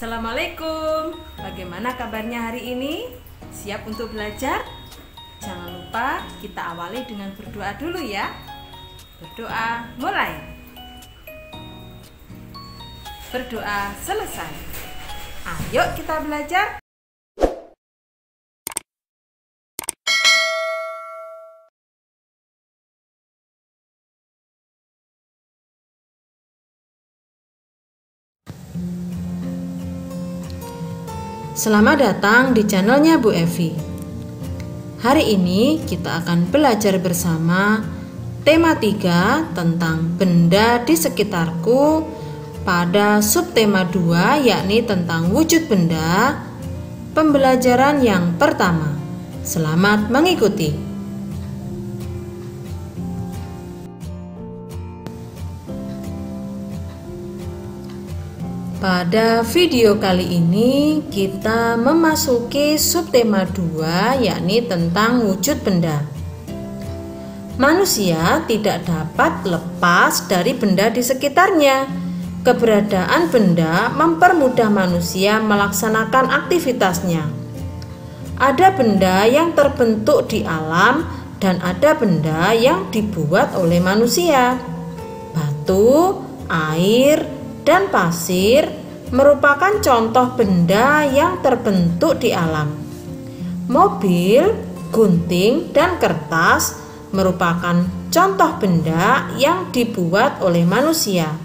Assalamualaikum. Bagaimana kabarnya hari ini? Siap untuk belajar? Jangan lupa kita awali dengan berdoa dulu ya. Berdoa mulai. Berdoa selesai. Ayo kita belajar. Selamat datang di channelnya Bu Evi. Hari ini kita akan belajar bersama tema 3 tentang benda di sekitarku pada subtema 2, yakni tentang wujud benda. Pembelajaran yang pertama. Selamat mengikuti. Pada video kali ini kita memasuki subtema 2, yakni tentang wujud benda. Manusia tidak dapat lepas dari benda di sekitarnya. Keberadaan benda mempermudah manusia melaksanakan aktivitasnya. Ada benda yang terbentuk di alam dan ada benda yang dibuat oleh manusia. Batu, air, dan pasir merupakan contoh benda yang terbentuk di alam. Mobil, gunting, dan kertas merupakan contoh benda yang dibuat oleh manusia.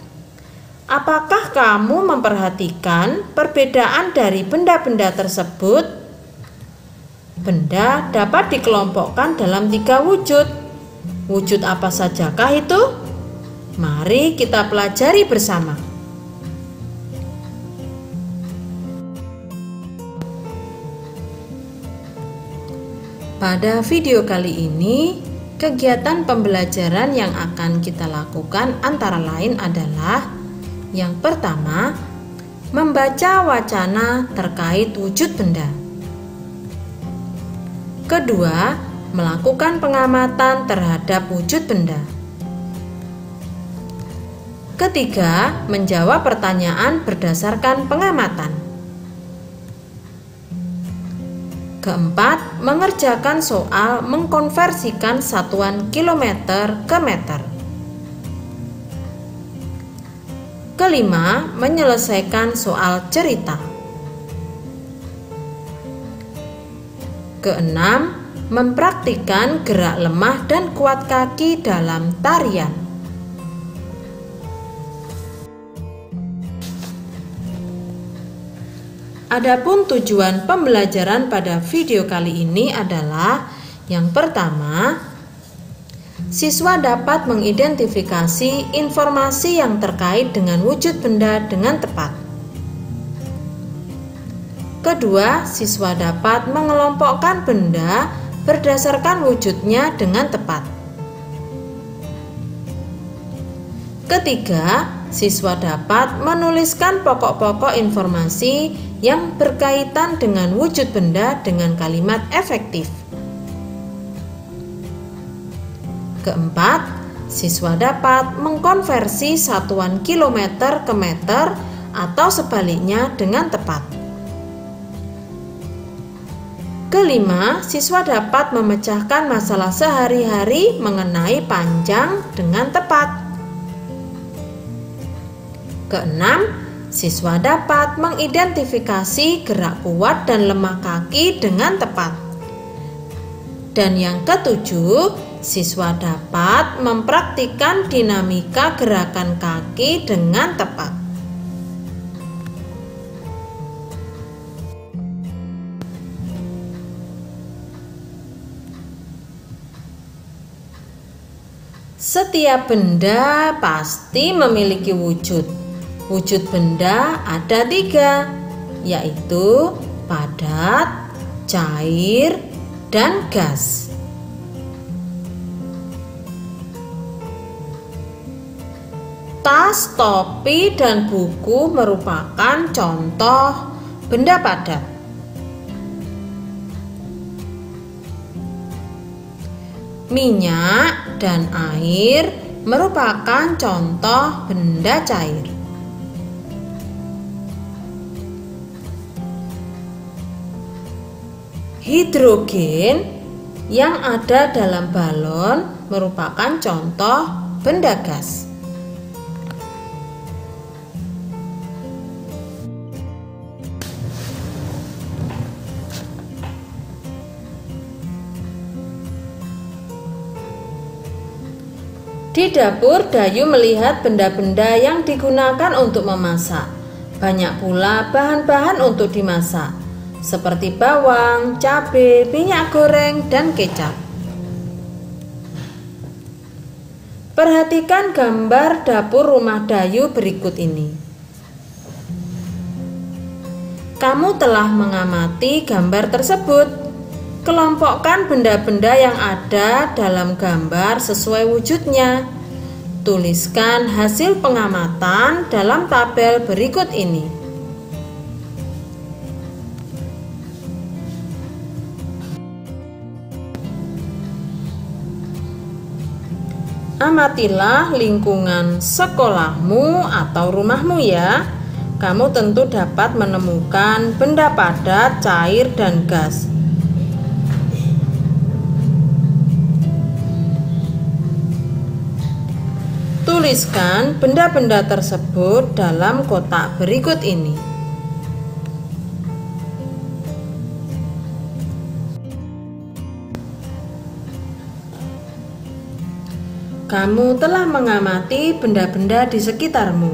Apakah kamu memperhatikan perbedaan dari benda-benda tersebut? Benda dapat dikelompokkan dalam 3 wujud. Wujud apa sajakah itu? Mari kita pelajari bersama. Pada video kali ini, kegiatan pembelajaran yang akan kita lakukan antara lain adalah: yang pertama, membaca wacana terkait wujud benda. Kedua, melakukan pengamatan terhadap wujud benda. Ketiga, menjawab pertanyaan berdasarkan pengamatan. Keempat, mengerjakan soal mengkonversikan satuan kilometer ke meter. Kelima, menyelesaikan soal cerita. Keenam, mempraktikkan gerak lemah dan kuat kaki dalam tarian. Adapun tujuan pembelajaran pada video kali ini adalah: yang pertama, siswa dapat mengidentifikasi informasi yang terkait dengan wujud benda dengan tepat. Kedua, siswa dapat mengelompokkan benda berdasarkan wujudnya dengan tepat. Ketiga, siswa dapat menuliskan pokok-pokok informasi yang berkaitan dengan wujud benda dengan kalimat efektif. Keempat, siswa dapat mengkonversi satuan kilometer ke meter atau sebaliknya dengan tepat. Kelima, siswa dapat memecahkan masalah sehari-hari mengenai panjang dengan tepat. Keenam, siswa dapat mengidentifikasi gerak kuat dan lemah kaki dengan tepat. Dan yang ketujuh, siswa dapat mempraktikkan dinamika gerakan kaki dengan tepat. Setiap benda pasti memiliki wujud. Wujud benda ada 3, yaitu padat, cair, dan gas. Tas, topi, dan buku merupakan contoh benda padat. Minyak dan air merupakan contoh benda cair. Hidrogen yang ada dalam balon merupakan contoh benda gas. Di dapur, Dayu melihat benda-benda yang digunakan untuk memasak. Banyak pula bahan-bahan untuk dimasak, seperti bawang, cabai, minyak goreng, dan kecap. Perhatikan gambar dapur rumah Dayu berikut ini. Kamu telah mengamati gambar tersebut. Kelompokkan benda-benda yang ada dalam gambar sesuai wujudnya. Tuliskan hasil pengamatan dalam tabel berikut ini. Amatilah lingkungan sekolahmu atau rumahmu ya. Kamu tentu dapat menemukan benda padat, cair, dan gas. Tuliskan benda-benda tersebut dalam kotak berikut ini. Kamu telah mengamati benda-benda di sekitarmu.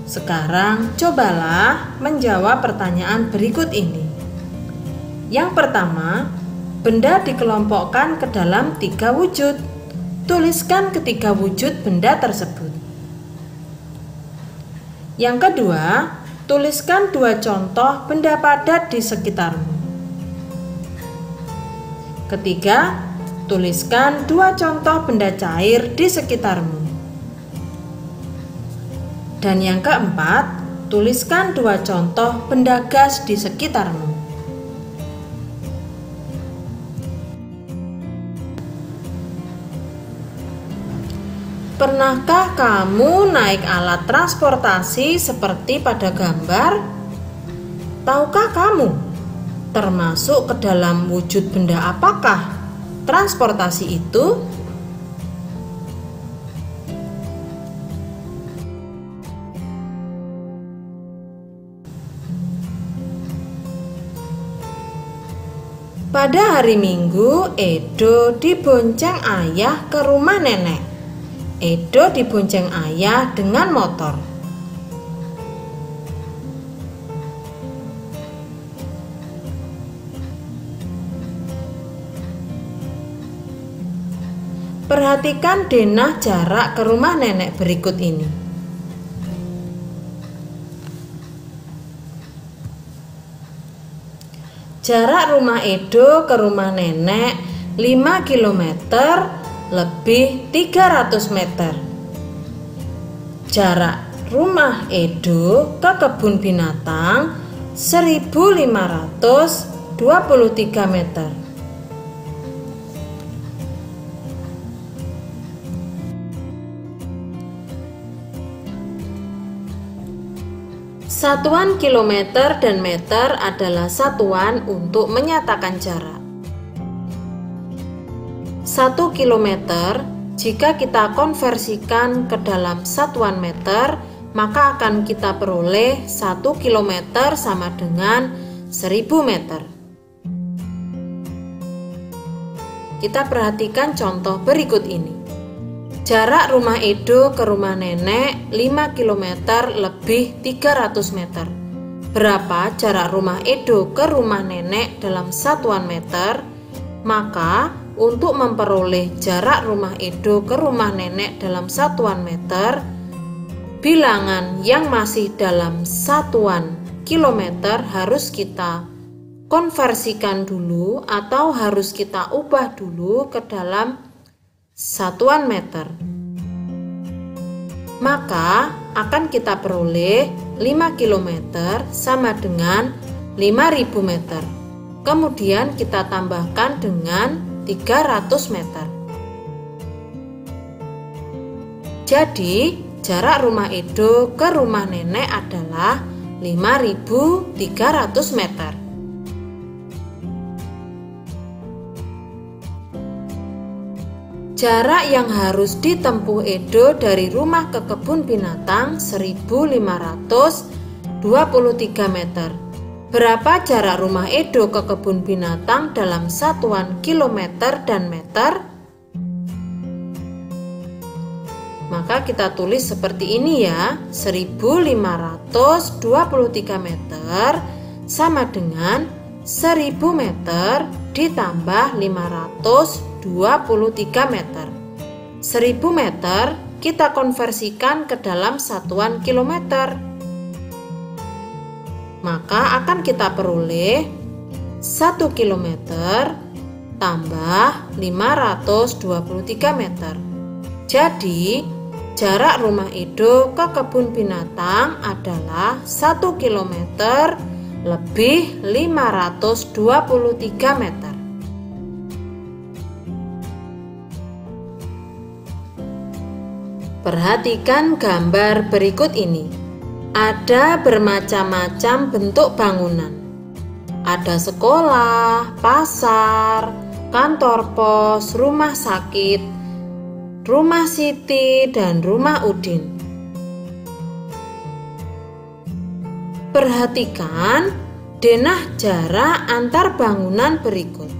Sekarang cobalah menjawab pertanyaan berikut ini. Yang pertama, benda dikelompokkan ke dalam 3 wujud. Tuliskan ketiga wujud benda tersebut. Yang kedua, tuliskan 2 contoh benda padat di sekitarmu. Ketiga, tuliskan 2 contoh benda cair di sekitarmu. Dan yang keempat, tuliskan 2 contoh benda gas di sekitarmu. Pernahkah kamu naik alat transportasi seperti pada gambar? Tahukah kamu termasuk ke dalam wujud benda apakah transportasi itu? Pada hari Minggu, Edo dibonceng ayah ke rumah nenek. Edo dibonceng ayah dengan motor. Perhatikan denah jarak ke rumah nenek berikut ini. Jarak rumah Edo ke rumah nenek 5 km lebih 300 meter. Jarak rumah Edo ke kebun binatang 1523 meter. Satuan kilometer dan meter adalah satuan untuk menyatakan jarak. 1 kilometer jika kita konversikan ke dalam satuan meter, maka akan kita peroleh 1 kilometer sama dengan 1000 meter. Kita perhatikan contoh berikut ini. Jarak rumah Edo ke rumah nenek 5 km lebih 300 meter. Berapa jarak rumah Edo ke rumah nenek dalam satuan meter? Maka untuk memperoleh jarak rumah Edo ke rumah nenek dalam satuan meter, bilangan yang masih dalam satuan kilometer harus kita konversikan dulu atau harus kita ubah dulu ke dalam satuan meter. Maka akan kita peroleh 5 km sama dengan 5000 meter. Kemudian kita tambahkan dengan 300 meter. Jadi jarak rumah Edo ke rumah nenek adalah 5300 meter. Jarak yang harus ditempuh Edo dari rumah ke kebun binatang 1523 meter. Berapa jarak rumah Edo ke kebun binatang dalam satuan kilometer dan meter? Maka kita tulis seperti ini ya, 1523 meter sama dengan 1000 meter ditambah 523 meter. 1000 meter kita konversikan ke dalam satuan kilometer. Maka akan kita peroleh 1 kilometer tambah 523 meter. Jadi jarak rumah Edo ke kebun binatang adalah 1 kilometer lebih 523 meter. Perhatikan gambar berikut ini. Ada bermacam-macam bentuk bangunan. Ada sekolah, pasar, kantor pos, rumah sakit, rumah Siti, dan rumah Udin. Perhatikan denah jarak antar bangunan berikut.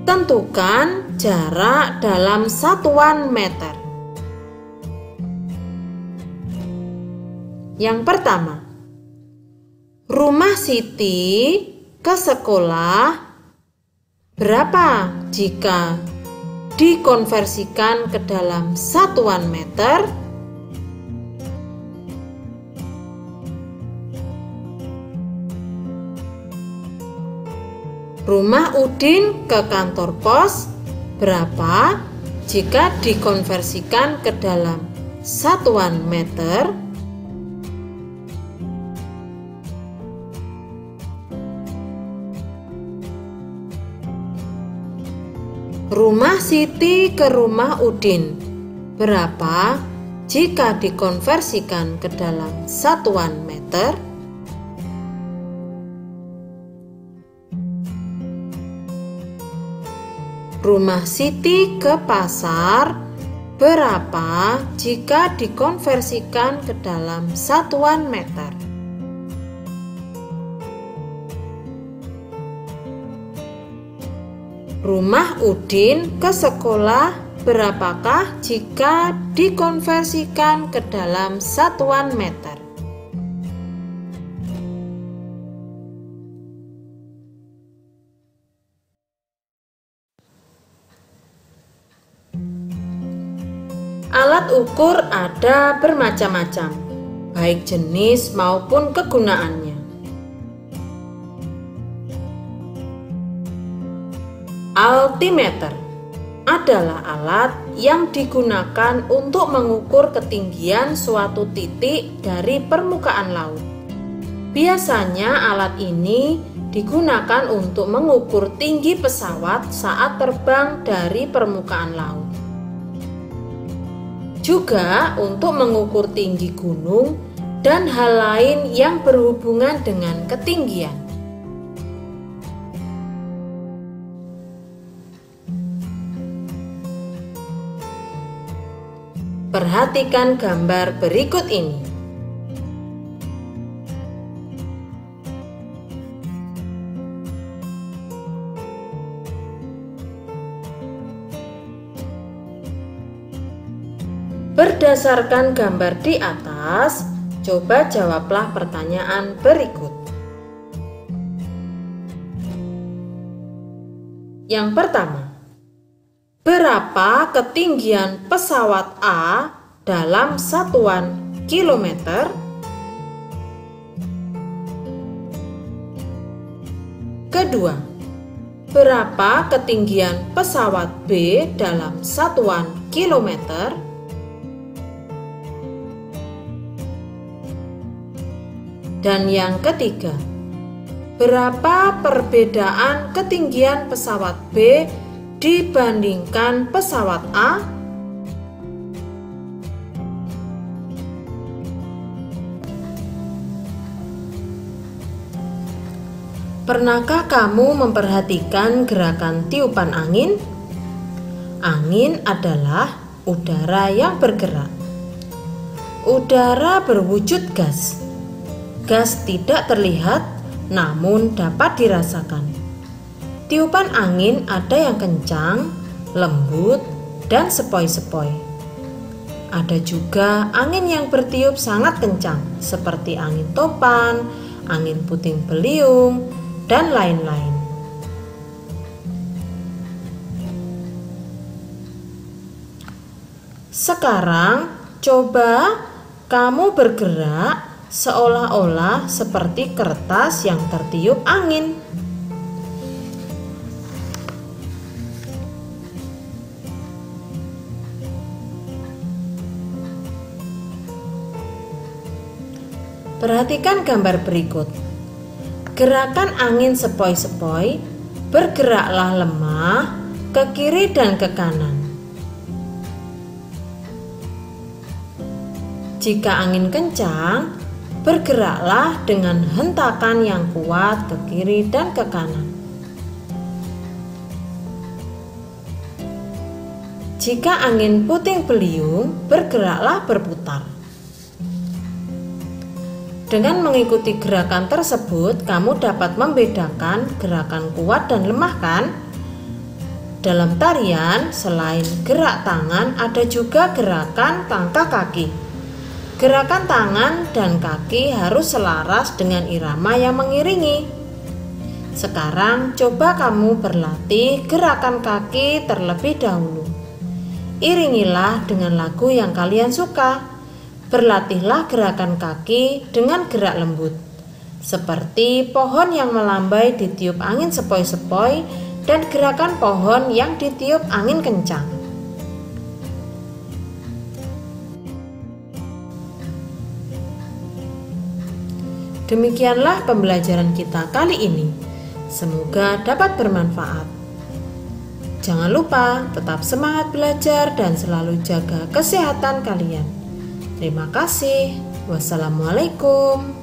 Tentukan jarak dalam satuan meter. Yang pertama, rumah Siti ke sekolah berapa jika dikonversikan ke dalam satuan meter? Rumah Udin ke kantor pos berapa jika dikonversikan ke dalam satuan meter? Rumah Siti ke rumah Udin berapa jika dikonversikan ke dalam satuan meter? Rumah Siti ke pasar berapa jika dikonversikan ke dalam satuan meter? Rumah Udin ke sekolah berapakah jika dikonversikan ke dalam satuan meter? Alat ukur ada bermacam-macam, baik jenis maupun kegunaannya. Altimeter adalah alat yang digunakan untuk mengukur ketinggian suatu titik dari permukaan laut. Biasanya alat ini digunakan untuk mengukur tinggi pesawat saat terbang dari permukaan laut. Juga untuk mengukur tinggi gunung dan hal lain yang berhubungan dengan ketinggian. Perhatikan gambar berikut ini. Berdasarkan gambar di atas, coba jawablah pertanyaan berikut. Yang pertama, berapa ketinggian pesawat A dalam satuan kilometer? Kedua, berapa ketinggian pesawat B dalam satuan kilometer? Dan yang ketiga, berapa perbedaan ketinggian pesawat B dibandingkan pesawat A? Pernahkah kamu memperhatikan gerakan tiupan angin? Angin adalah udara yang bergerak. Udara berwujud gas. Gas tidak terlihat, namun dapat dirasakan. Tiupan angin ada yang kencang, lembut, dan sepoi-sepoi. Ada juga angin yang bertiup sangat kencang, seperti angin topan, angin puting beliung, dan lain-lain. Sekarang, coba kamu bergerak seolah-olah seperti kertas yang tertiup angin. Perhatikan gambar berikut. Gerakan angin sepoi-sepoi, bergeraklah lemah ke kiri dan ke kanan. Jika angin kencang, bergeraklah dengan hentakan yang kuat ke kiri dan ke kanan. Jika angin puting beliung, bergeraklah berputar. Dengan mengikuti gerakan tersebut, kamu dapat membedakan gerakan kuat dan lemah, kan? Dalam tarian, selain gerak tangan, ada juga gerakan tangkah kaki. Gerakan tangan dan kaki harus selaras dengan irama yang mengiringi. Sekarang, coba kamu berlatih gerakan kaki terlebih dahulu. Iringilah dengan lagu yang kalian suka. Berlatihlah gerakan kaki dengan gerak lembut, seperti pohon yang melambai ditiup angin sepoi-sepoi dan gerakan pohon yang ditiup angin kencang. Demikianlah pembelajaran kita kali ini. Semoga dapat bermanfaat. Jangan lupa tetap semangat belajar dan selalu jaga kesehatan kalian. Terima kasih. Wassalamualaikum.